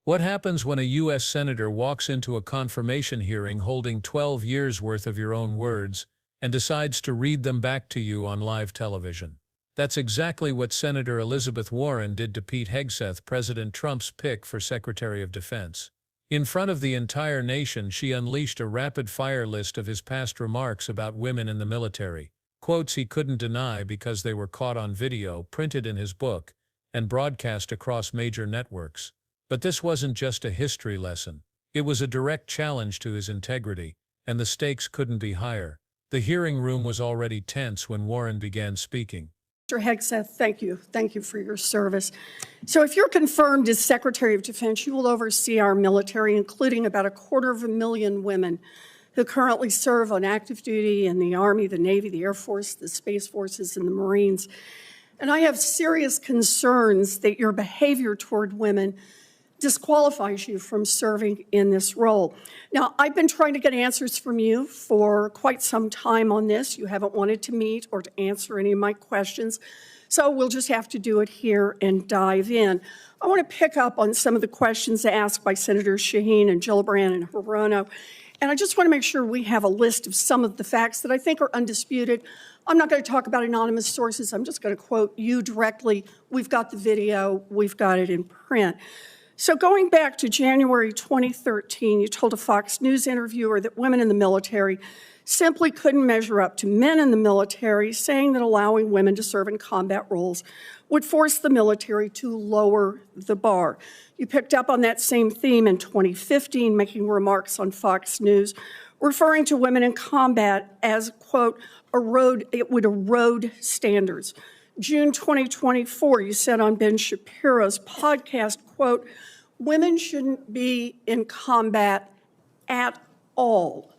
What happens when a U.S. Senator walks into a confirmation hearing holding 12 years' worth of your own words and decides to read them back to you on live television? That's exactly what Senator Elizabeth Warren did to Pete Hegseth, President Trump's pick for Secretary of Defense. In front of the entire nation, she unleashed a rapid-fire list of his past remarks about women in the military, quotes he couldn't deny because they were caught on video, printed in his book, and broadcast across major networks. But this wasn't just a history lesson. It was a direct challenge to his integrity, and the stakes couldn't be higher. The hearing room was already tense when Warren began speaking. Mr. Hegseth, thank you. Thank you for your service. So if you're confirmed as Secretary of Defense, you will oversee our military, including about 250,000 women who currently serve on active duty in the Army, the Navy, the Air Force, the Space Forces, and the Marines. And I have serious concerns that your behavior toward women disqualifies you from serving in this role. Now, I've been trying to get answers from you for quite some time on this. You haven't wanted to meet or to answer any of my questions, so we'll just have to do it here and dive in. I want to pick up on some of the questions asked by Senators Shaheen and Gillibrand and Hirono, and I just want to make sure we have a list of some of the facts that I think are undisputed. I'm not going to talk about anonymous sources. I'm just going to quote you directly. We've got the video. We've got it in print. So going back to January 2013, you told a Fox News interviewer that women in the military simply couldn't measure up to men in the military, saying that allowing women to serve in combat roles would force the military to lower the bar. You picked up on that same theme in 2015, making remarks on Fox News, referring to women in combat as, quote, it would erode standards. June 2024, you said on Ben Shapiro's podcast, quote, women shouldn't be in combat at all.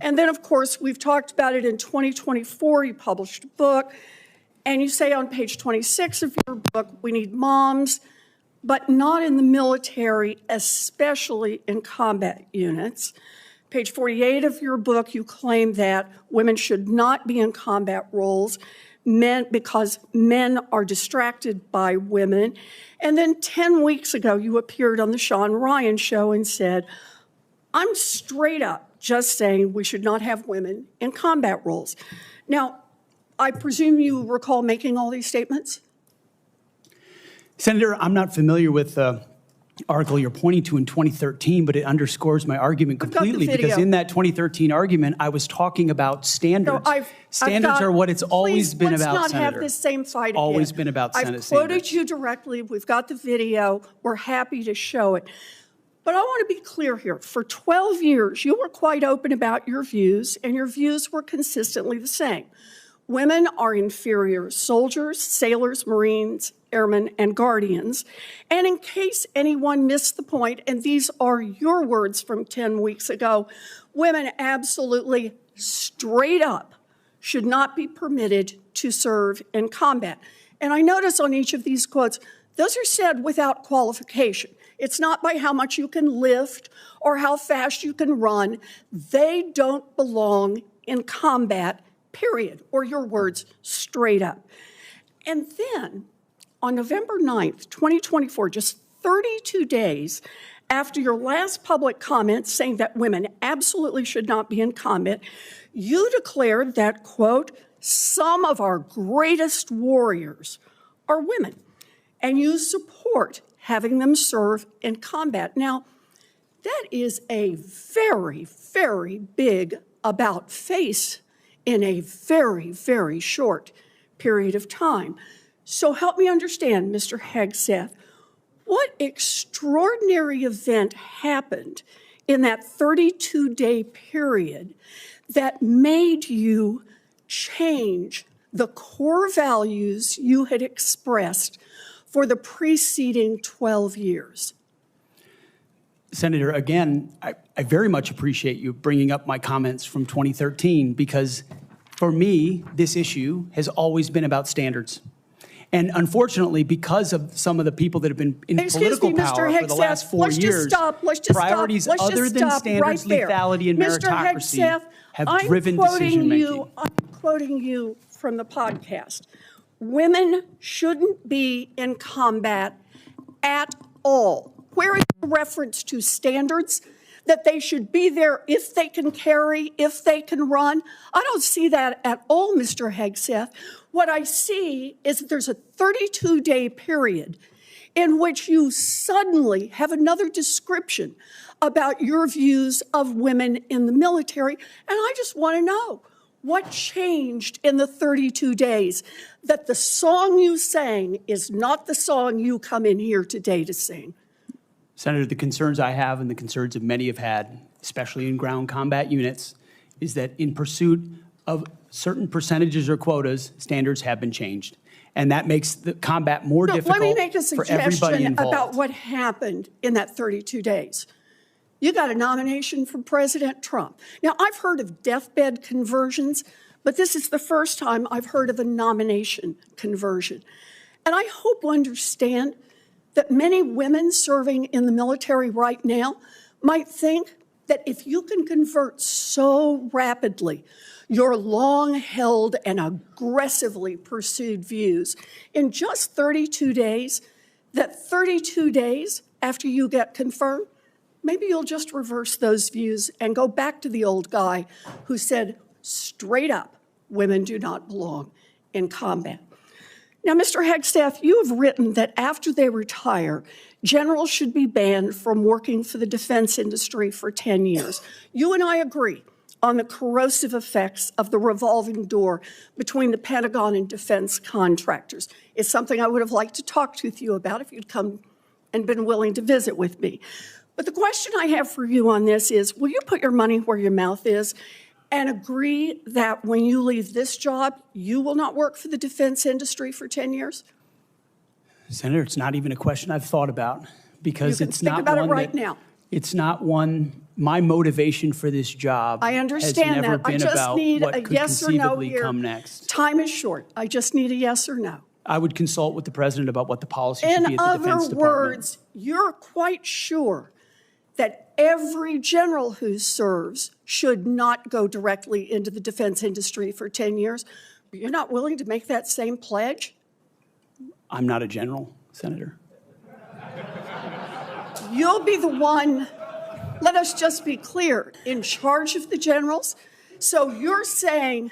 And then, of course, we've talked about it in 2024. You published a book, and you say on page 26 of your book, we need moms, but not in the military, especially in combat units. Page 48 of your book, you claim that women should not be in combat roles, because men are distracted by women. And then 10 weeks ago, you appeared on the Sean Ryan show and said, I'm straight up just saying we should not have women in combat roles. Now, I presume you recall making all these statements? Senator, I'm not familiar with the article you're pointing to in 2013, but it underscores my argument completely, because in that 2013 argument, I was talking about standards. No, standards are what it's always been about, Senator. Let's not have Senator. this same fight again. Always been about Senate I've quoted standards. you directly. We've got the video. We're happy to show it. But I want to be clear here. For 12 years, you were quite open about your views, and your views were consistently the same. Women are inferior soldiers, sailors, Marines, airmen, and guardians. And in case anyone missed the point, and these are your words from 10 weeks ago, women absolutely straight up should not be permitted to serve in combat. And I notice on each of these quotes, those are said without qualification. It's not by how much you can lift or how fast you can run. They don't belong in combat, period, or your words, straight up. And then on November 9th, 2024, just 32 days after your last public comment saying that women absolutely should not be in combat, you declared that, quote, some of our greatest warriors are women, and you support having them serve in combat. Now, that is a very, very big about face in a very, very short period of time. So help me understand, Mr. Hegseth, what extraordinary event happened in that 32-day period that made you change the core values you had expressed for the preceding 12 years? Senator, again, I very much appreciate you bringing up my comments from 2013, because for me, this issue has always been about standards. And unfortunately, because of some of the people that have been in political power for the last 4 years, priorities other than standards, lethality, and meritocracy have driven decision-making. I'm quoting you from the podcast. Women shouldn't be in combat at all. Where is the reference to standards that they should be there if they can carry, if they can run? I don't see that at all, Mr. Hegseth. What I see is that there's a 32-day period in which you suddenly have another description about your views of women in the military. And I just want to know, what changed in the 32 days that the song you sang is not the song you come in here today to sing? Senator, the concerns I have and the concerns that many have had, especially in ground combat units, is that in pursuit of certain percentages or quotas, standards have been changed. And that makes the combat more difficult let me make a for everybody suggestion involved. about what happened in that 32 days. You got a nomination from President Trump. Now, I've heard of deathbed conversions, but this is the first time I've heard of a nomination conversion. And I hope you understand that many women serving in the military right now might think that if you can convert so rapidly your long-held and aggressively pursued views in just 32 days, that 32 days after you get confirmed, maybe you'll just reverse those views and go back to the old guy who said straight up, women do not belong in combat. Now, Mr. Hegseth, you have written that after they retire, generals should be banned from working for the defense industry for 10 years. You and I agree on the corrosive effects of the revolving door between the Pentagon and defense contractors. It's something I would have liked to talk to you about if you'd come and been willing to visit with me. But the question I have for you on this is, will you put your money where your mouth is and agree that when you leave this job, you will not work for the defense industry for 10 years? Senator, it's not even a question I've thought about because You can it's think not about it one right that, now. It's not one, my motivation for this job I understand has never that. I been just about need what a could yes or no conceivably here. come next. Time is short. I just need a yes or no. I would consult with the president about what the policy should be In at the Defense other Department. words, you're quite sure that every general who serves should not go directly into the defense industry for 10 years, but you're not willing to make that same pledge? I'm not a general, Senator. You'll be the one, let us just be clear, in charge of the generals. So you're saying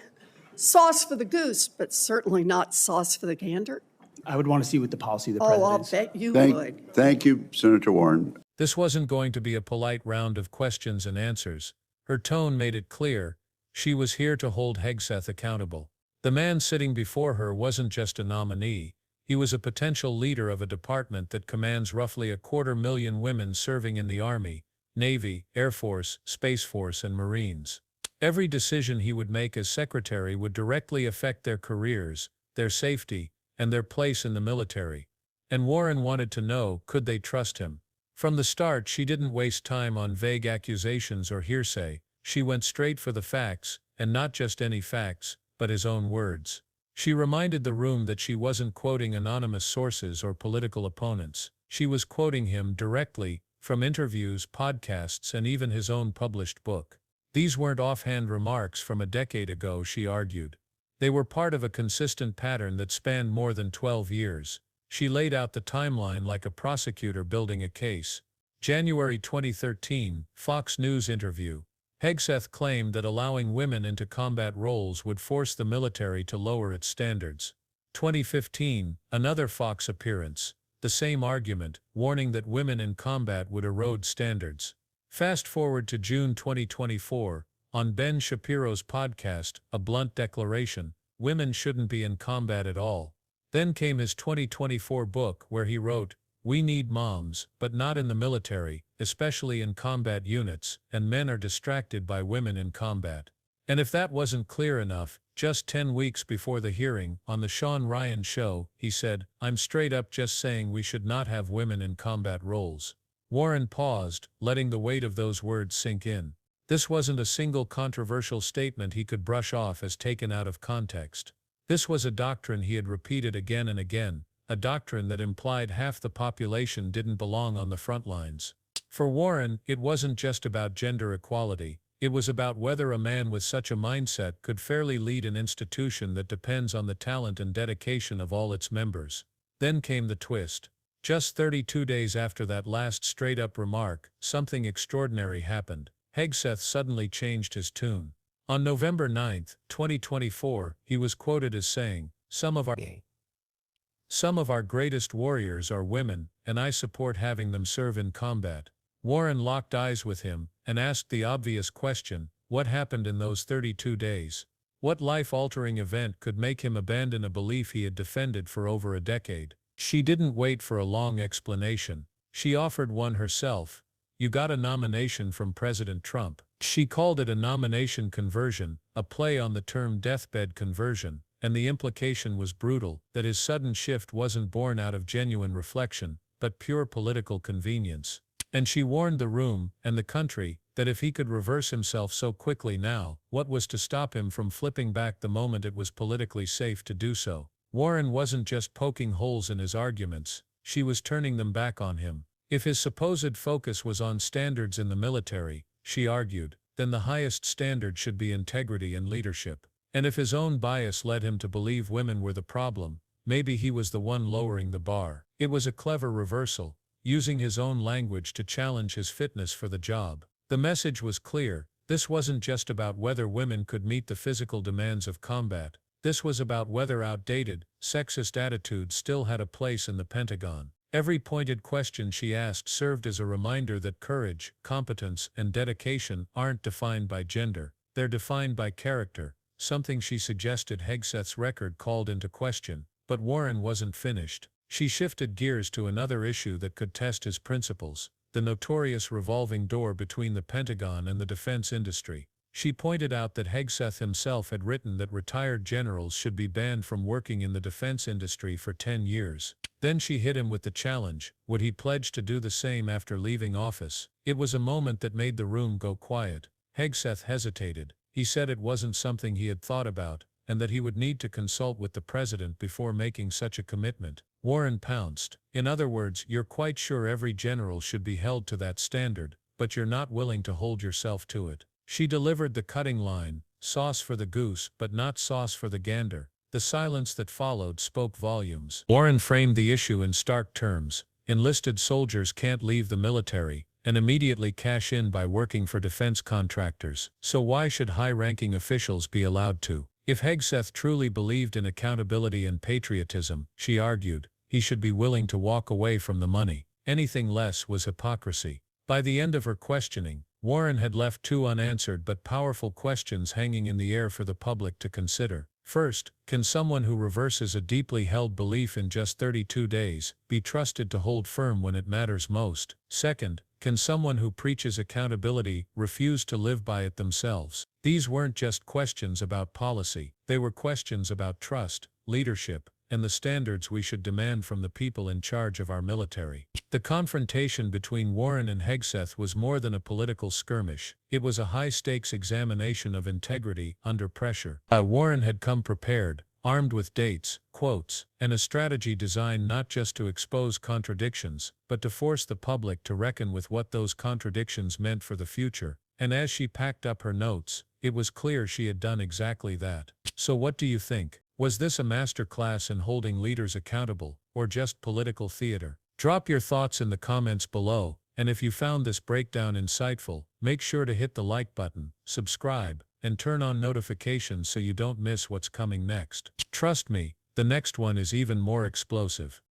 sauce for the goose, but certainly not sauce for the gander? I would want to see what the policy of the Oh, president I'll is. bet you would. Thank you, Senator Warren. This wasn't going to be a polite round of questions and answers. Her tone made it clear she was here to hold Hegseth accountable. The man sitting before her wasn't just a nominee. He was a potential leader of a department that commands roughly 250,000 women serving in the Army, Navy, Air Force, Space Force, and Marines. Every decision he would make as secretary would directly affect their careers, their safety, and their place in the military. And Warren wanted to know, could they trust him? From the start, she didn't waste time on vague accusations or hearsay. She went straight for the facts, and not just any facts, but his own words. She reminded the room that she wasn't quoting anonymous sources or political opponents. She was quoting him directly from interviews, podcasts, and even his own published book. These weren't offhand remarks from a decade ago, she argued. They were part of a consistent pattern that spanned more than 12 years. She laid out the timeline like a prosecutor building a case. January 2013, Fox News interview. Hegseth claimed that allowing women into combat roles would force the military to lower its standards. 2015, another Fox appearance. The same argument, warning that women in combat would erode standards. Fast forward to June 2024, on Ben Shapiro's podcast, A Blunt Declaration, women shouldn't be in combat at all. Then came his 2024 book where he wrote, "We need moms, but not in the military, especially in combat units, and men are distracted by women in combat." And if that wasn't clear enough, just 10 weeks before the hearing, on the Sean Ryan show, he said, "I'm straight up just saying we should not have women in combat roles." Warren paused, letting the weight of those words sink in. This wasn't a single controversial statement he could brush off as taken out of context. This was a doctrine he had repeated again and again, a doctrine that implied half the population didn't belong on the front lines. For Warren, it wasn't just about gender equality. It was about whether a man with such a mindset could fairly lead an institution that depends on the talent and dedication of all its members. Then came the twist. Just 32 days after that last straight-up remark, something extraordinary happened. Hegseth suddenly changed his tune. On November 9, 2024, he was quoted as saying, Some of our greatest warriors are women, and I support having them serve in combat." Warren locked eyes with him and asked the obvious question, what happened in those 32 days? What life-altering event could make him abandon a belief he had defended for over a decade? She didn't wait for a long explanation. She offered one herself. "You got a nomination from President Trump." She called it a nomination conversion, a play on the term deathbed conversion, and the implication was brutal, that his sudden shift wasn't born out of genuine reflection, but pure political convenience. And she warned the room, and the country, that if he could reverse himself so quickly now, what was to stop him from flipping back the moment it was politically safe to do so? Warren wasn't just poking holes in his arguments, she was turning them back on him. If his supposed focus was on standards in the military, she argued, then the highest standard should be integrity and leadership. And if his own bias led him to believe women were the problem, maybe he was the one lowering the bar. It was a clever reversal, using his own language to challenge his fitness for the job. The message was clear. This wasn't just about whether women could meet the physical demands of combat. This was about whether outdated, sexist attitudes still had a place in the Pentagon. Every pointed question she asked served as a reminder that courage, competence, and dedication aren't defined by gender. They're defined by character, something she suggested Hegseth's record called into question. But Warren wasn't finished. She shifted gears to another issue that could test his principles, the notorious revolving door between the Pentagon and the defense industry. She pointed out that Hegseth himself had written that retired generals should be banned from working in the defense industry for 10 years. Then she hit him with the challenge, would he pledge to do the same after leaving office? It was a moment that made the room go quiet. Hegseth hesitated. He said it wasn't something he had thought about, and that he would need to consult with the president before making such a commitment. Warren pounced. In other words, you're quite sure every general should be held to that standard, but you're not willing to hold yourself to it. She delivered the cutting line, sauce for the goose, but not sauce for the gander. The silence that followed spoke volumes. Warren framed the issue in stark terms. Enlisted soldiers can't leave the military and immediately cash in by working for defense contractors. So why should high-ranking officials be allowed to? If Hegseth truly believed in accountability and patriotism, she argued, he should be willing to walk away from the money. Anything less was hypocrisy. By the end of her questioning, Warren had left two unanswered but powerful questions hanging in the air for the public to consider. First, can someone who reverses a deeply held belief in just 32 days be trusted to hold firm when it matters most? Second, can someone who preaches accountability refuse to live by it themselves? These weren't just questions about policy, they were questions about trust, leadership, and the standards we should demand from the people in charge of our military. The confrontation between Warren and Hegseth was more than a political skirmish. It was a high-stakes examination of integrity under pressure. Warren had come prepared, armed with dates, quotes, and a strategy designed not just to expose contradictions, but to force the public to reckon with what those contradictions meant for the future. And as she packed up her notes, it was clear she had done exactly that. So what do you think? Was this a master class in holding leaders accountable, or just political theater? Drop your thoughts in the comments below, and if you found this breakdown insightful, make sure to hit the like button, subscribe, and turn on notifications so you don't miss what's coming next. Trust me, the next one is even more explosive.